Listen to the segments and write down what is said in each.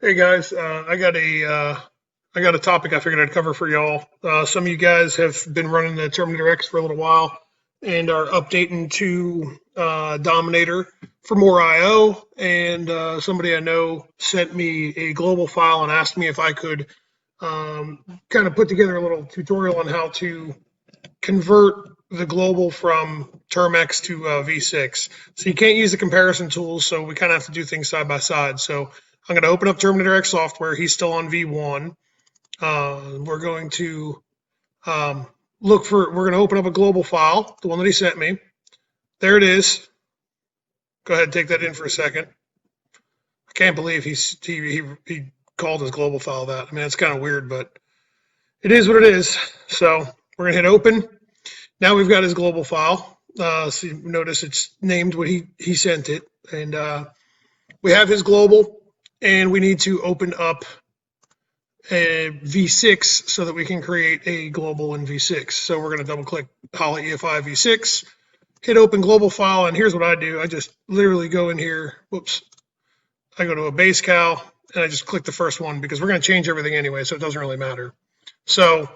Hey guys, I got a topic I figured I'd cover for y'all. Some of you guys have been running the Terminator X for a little while and are updating to Dominator for more IO. And somebody I know sent me a global file and asked me if I could kind of put together a little tutorial on how to convert the global from Term X to V6. So you can't use the comparison tools, so we kind of have to do things side by side. So I'm going to open up Terminator X software. He's still on V1. We're going to we're going to open up a global file, the one that he sent me. There it is. Go ahead and take that in for a second. I can't believe he called his global file that. I mean, it's kind of weird, but it is what it is. So we're going to hit open. Now we've got his global file. So you notice it's named what he sent it. And we have his global, and we need to open up a V6 so that we can create a global in V6. So we're going to double click Holley Efi V6, hit open global file, and here's what I do. I just literally go in here. Whoops. I go to a base cal, and I just click the first one because we're going to change everything anyway, so it doesn't really matter. So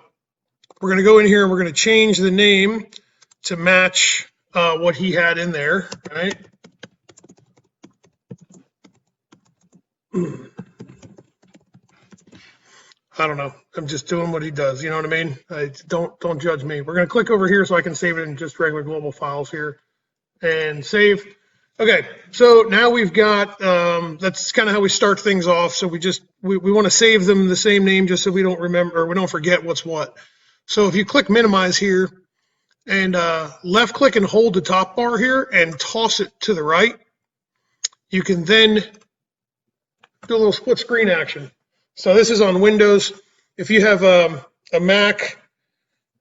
we're going to go in here and we're going to change the name to match what he had in there, right? I don't know. I'm just doing what he does. You know what I mean? Don't judge me. We're going to click over here so I can save it in just regular global files here and save. Okay, so now we've got, that's kind of how we start things off. So we want to save them the same name just so we don't remember, or we don't forget what's what. So if you click minimize here and left click and hold the top bar here and toss it to the right, you can then do a little split screen action. So this is on Windows. If you have a Mac,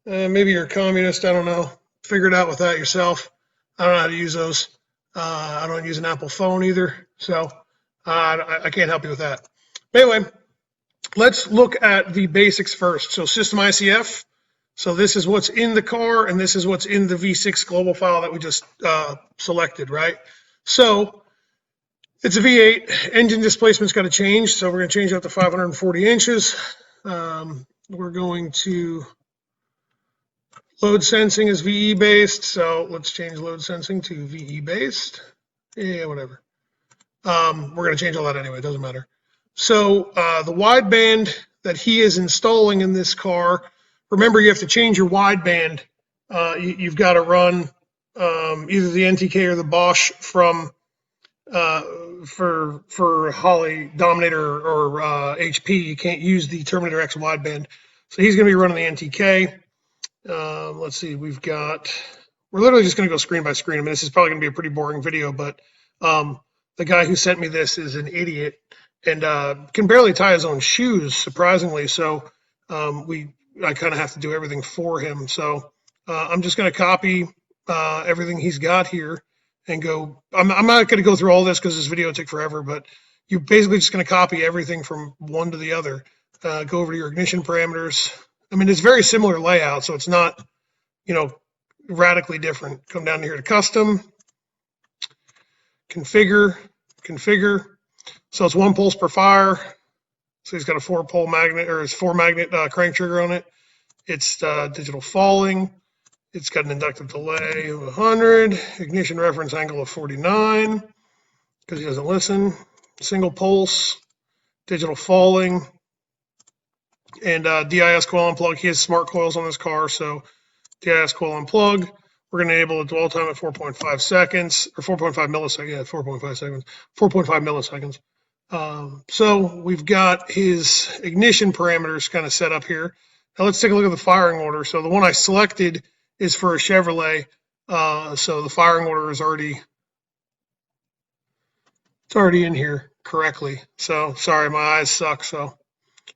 maybe you're a communist, I don't know. Figure it out with that yourself. I don't know how to use those. I don't use an Apple phone either, so I can't help you with that. But anyway, let's look at the basics first. So system ICF. So this is what's in the car, and this is what's in the V6 global file that we just selected, right? So it's a V8. Engine displacement's got to change, so we're going to change that to 540 inches. We're going to load sensing is VE based, so let's change load sensing to VE based. Yeah, whatever. We're going to change all that anyway, it doesn't matter. So the wideband that he is installing in this car, remember you have to change your wideband. You've got to run either the NTK or the Bosch from for Holley, Dominator, or HP. You can't use the Terminator X wideband. So he's going to be running the NTK. Let's see, we're literally just going to go screen by screen. I mean, this is probably going to be a pretty boring video, but the guy who sent me this is an idiot and can barely tie his own shoes, surprisingly. So I kind of have to do everything for him. So I'm just going to copy everything he's got here and go. I'm not going to go through all this because this video will take forever, but you're basically just going to copy everything from one to the other. Go over to your ignition parameters. I mean, it's very similar layout, so it's not, radically different. Come down here to custom, configure. So it's 1 pulse per fire. So he's got a 4-pole magnet, or it's 4-magnet crank trigger on it. It's digital falling. It's got an inductive delay of 100, ignition reference angle of 49, because he doesn't listen. Single pulse, digital falling, and DIS coil unplug. He has smart coils on his car, so DIS coil unplug. We're going to enable the dwell time at 4.5 seconds, or 4.5 milliseconds. Yeah, 4.5 seconds, 4.5 milliseconds. So we've got his ignition parameters kind of set up here. Now let's take a look at the firing order. So the one I selected is for a Chevrolet. So the firing order is already in here correctly. So sorry, my eyes suck. So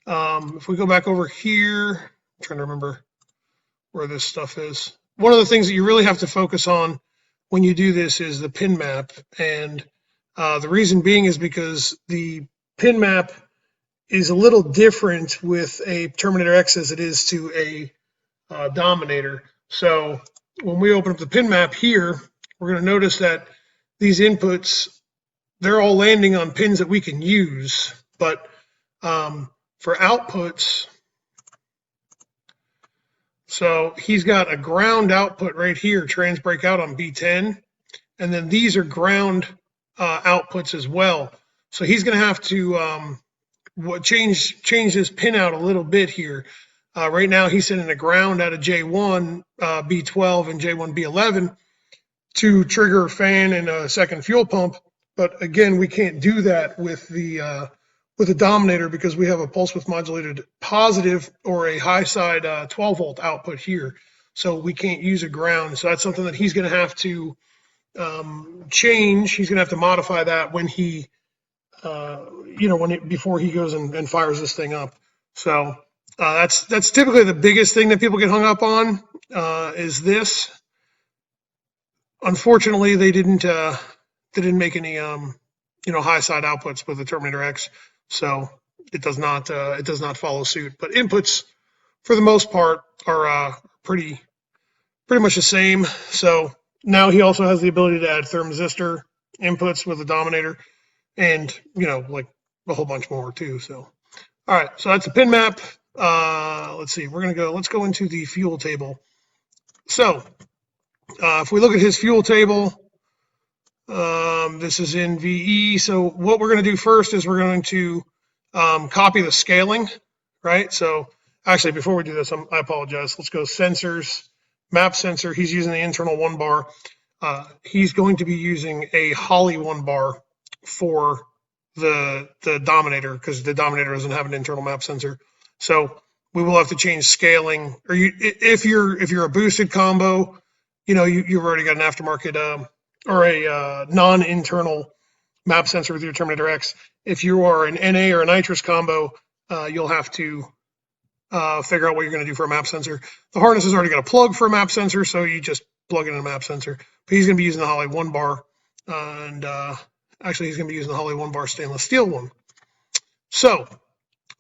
if we go back over here, I'm trying to remember where this stuff is. One of the things that you really have to focus on when you do this is the pin map. And the reason being is because the pin map is a little different with a Terminator X as it is to a Dominator. So when we open up the pin map here, we're going to notice that these inputs, they're all landing on pins that we can use, but For outputs, so he's got a ground output right here, trans breakout on B10, and then these are ground outputs as well. So he's going to have to change this pin out a little bit here. Right now he's sending a ground out of J1 B12 and J1 B11 to trigger a fan and a second fuel pump. But again, we can't do that with the Dominator because we have a pulse width modulated positive or a high side 12 volt output here. So we can't use a ground. So that's something that he's going to have to change. He's going to have to modify that when he, before he goes and fires this thing up. So that's typically the biggest thing that people get hung up on is this. Unfortunately, they didn't make any high side outputs with the Terminator X, so it does not follow suit. But inputs, for the most part, are pretty much the same. So now he also has the ability to add thermistor inputs with the Dominator, and like a whole bunch more too. So all right, so that's the pin map. Let's see, let's go into the fuel table. So if we look at his fuel table, this is in VE. So what we're going to do first is we're going to copy the scaling, right? So actually, before we do this, I apologize. Let's go sensors, map sensor. He's using the internal 1 bar. He's going to be using a Holley 1 bar for the Dominator because the Dominator doesn't have an internal map sensor. So we will have to change scaling. Or if you're a boosted combo, you've already got an aftermarket or a non-internal map sensor with your Terminator X. If you are an NA or a nitrous combo, you'll have to figure out what you're going to do for a map sensor. The harness has already got a plug for a map sensor, so you just plug in a map sensor. But he's going to be using the Holley 1 bar, and actually he's going to be using the Holley 1 bar stainless steel one. So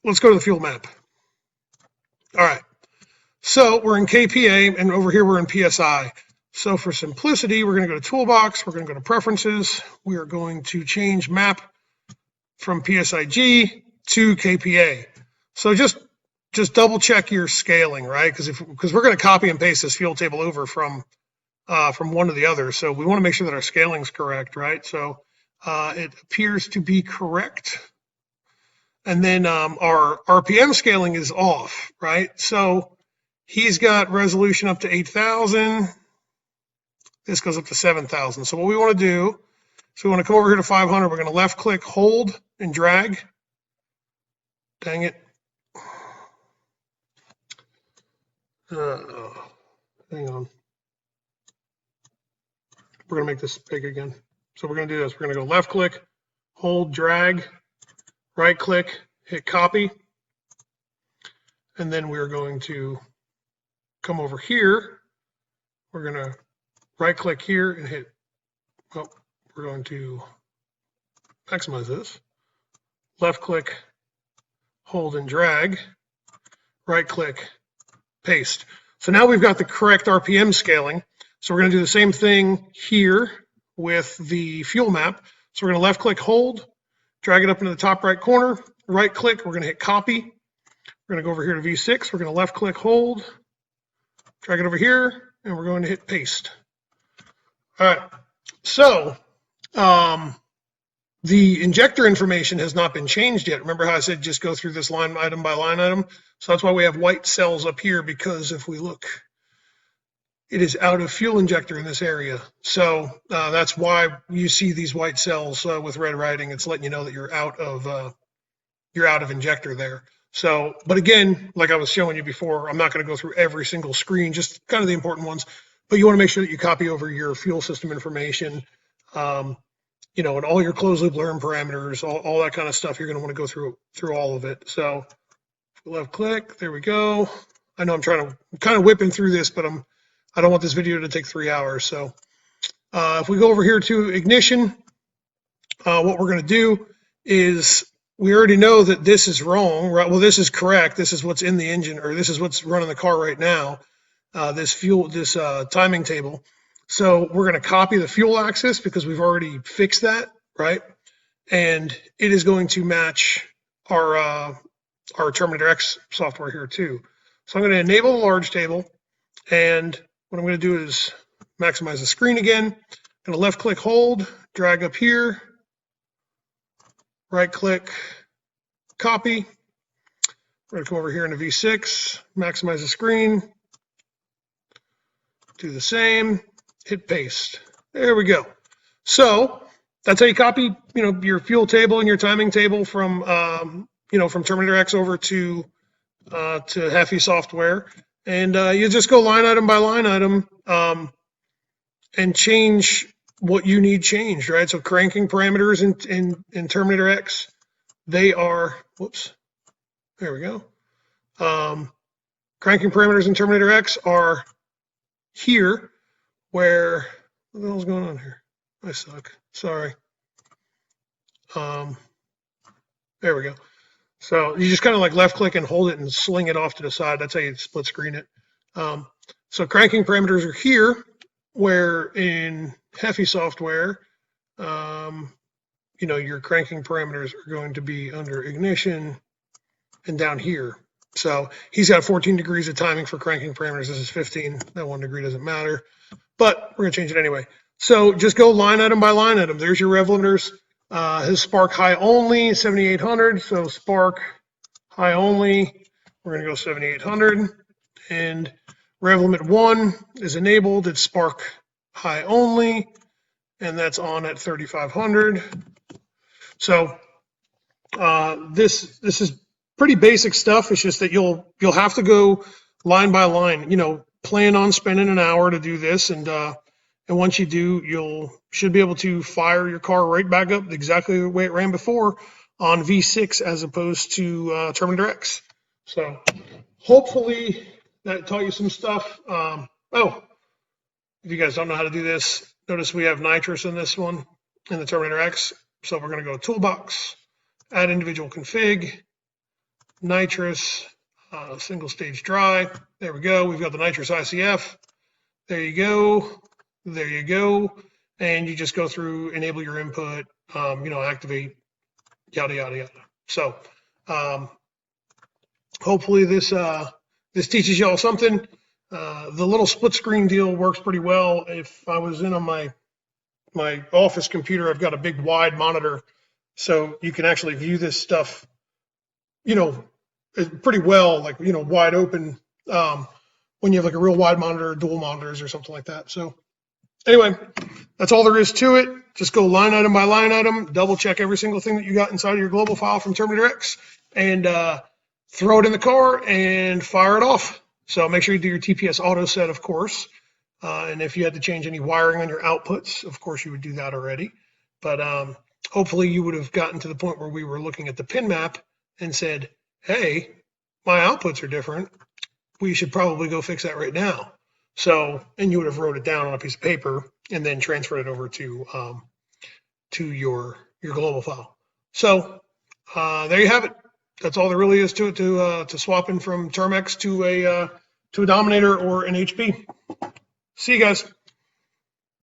let's go to the fuel map. All right, so we're in KPA, and over here we're in PSI. So for simplicity, we're going to go to Toolbox, we're going to go to Preferences, we are going to change map from PSIG to KPA. So just double check your scaling, right? Because we're going to copy and paste this fuel table over from one to the other. So we want to make sure that our scaling is correct, right? So it appears to be correct. And then our RPM scaling is off, right? So he's got resolution up to 8,000. This goes up to 7,000. So what we want to do is we want to come over here to 500. We're going to left click, hold, and drag. Dang it. Hang on. We're going to make this big again. So we're going to do this. We're going to go left click, hold, drag, right click, hit copy. And then we're going to come over here. We're going to right click here and hit, we're going to maximize this. Left click, hold and drag, right click, paste. So now we've got the correct RPM scaling. So we're going to do the same thing here with the fuel map. So we're going to left click, hold, drag it up into the top right corner, right click, we're going to hit copy. We're going to go over here to V6, we're going to left click, hold, drag it over here, and we're going to hit paste. All right, so the injector information has not been changed yet. Remember how I said just go through this line item by line item? So that's why we have white cells up here, because if we look, it is out of fuel injector in this area. So that's why you see these white cells with red writing. It's letting you know that you're out of injector there. So, but again, like I was showing you before, I'm not going to go through every single screen, just kind of the important ones. But you want to make sure that you copy over your fuel system information, and all your closed loop learn parameters, all that kind of stuff. You're going to want to go through all of it. So left click, there we go. I know I'm kind of whipping through this, but I don't want this video to take 3 hours. So if we go over here to ignition, what we're going to do is, we already know that this is wrong, right? Well, this is correct. This is what's in the engine, or this is what's running the car right now. This timing table. So we're going to copy the fuel axis because we've already fixed that, right? And it is going to match our Terminator X software here too. So I'm going to enable the large table, and what I'm going to do is maximize the screen again. I'm going to left click hold, drag up here, right click, copy. We're going to come over here into V6, maximize the screen, do the same, hit paste. There we go. So that's how you copy, your fuel table and your timing table from, from Terminator X over to Efi software, and you just go line item by line item and change what you need changed, right? So cranking parameters in Terminator X, they are, whoops, there we go. Cranking parameters in Terminator X are here, where, what the hell's going on here? I suck, sorry. There we go. So you just kind of like left click and hold it and sling it off to the side. That's how you split screen it. So cranking parameters are here, where in Efi software, your cranking parameters are going to be under ignition and down here. So he's got 14 degrees of timing for cranking parameters. This is 15. That 1 degree doesn't matter, but we're going to change it anyway. So just go line item by line item. There's your rev limiters. His spark high only, 7,800. So spark high only, we're going to go 7,800. And rev limit 1 is enabled. It's spark high only, and that's on at 3,500. So this is pretty basic stuff. It's just that you'll have to go line by line. Plan on spending an hour to do this, and once you do, you should be able to fire your car right back up exactly the way it ran before on V6 as opposed to Terminator X. So hopefully that taught you some stuff. Oh, if you guys don't know how to do this, notice we have nitrous in this one in the Terminator X. So we're going to go toolbox, add individual config, nitrous, single stage dry. There we go. We've got the nitrous ICF. There you go. There you go. And you just go through, enable your input, activate, yada, yada, yada. So hopefully this teaches y'all something. The little split screen deal works pretty well. If I was in on my office computer, I've got a big wide monitor, so you can actually view this stuff, pretty well, like, wide open, when you have like a real wide monitor, dual monitors or something like that. So anyway, that's all there is to it. Just go line item by line item, double check every single thing that you got inside of your global file from Terminator X, and throw it in the car and fire it off. So make sure you do your TPS auto set, of course. And if you had to change any wiring on your outputs, of course you would do that already. But hopefully you would have gotten to the point where we were looking at the pin map and said, hey, my outputs are different. We should probably go fix that right now. So, and you would have wrote it down on a piece of paper and then transferred it over to your global file. So there you have it. That's all there really is to it, to swapping from Term X to a Dominator or an HP. See you guys.